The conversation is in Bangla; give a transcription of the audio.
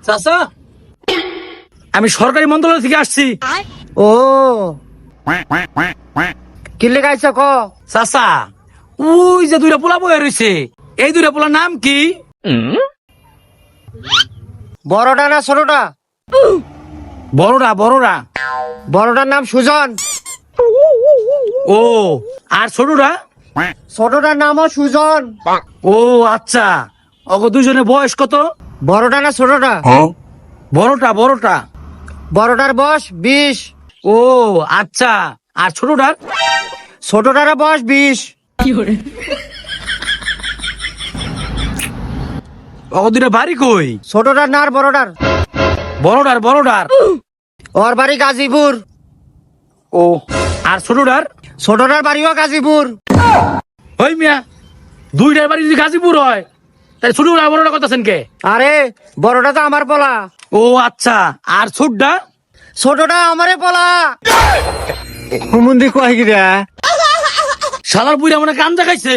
চাচা, আমি সরকারি মন্ত্রণালয় থেকে আসছি। ও কি লেখাইছ ক? চাচা, ওই যে দুইটা পোলা বয়ে রয়েছে, এই দুইটা পোলার নাম কি? বড়টা না ছোটটা? বড়রা বড়রা। বড়টার নাম সুজন, ও, আর ছোটরা? ছোটটার নামও সুজন। ও আচ্ছা, ওগো দুজনে বয়স কত? বড়টা না ছোটটা? বড়টা বড়টা। বড়টার বয়স 20, ও আচ্ছা, আর ছোটটার? ছোটটার বয়স 20। ওগো দুইটা বাড়ি কই? ছোটটার না আর বড়টার? বড়টার বড়টার। ওর বাড়ি গাজীপুর। ও, আর ছোটটার? ছোটটার বাড়িও গাজীপুর। ওই মিয়া, দুইটার বাড়ি যদি গাজীপুর হয়, তাহলে ছোটটা বড়টা কথাছেন কে? আরে বড়টা তো আমার পোলা, ও আচ্ছা, আর ছোটটা? ছোটটা আমারে পোলা। হুমুন্দি কয় গিরা? শালার বুইরা মনে কান দেখাইছে।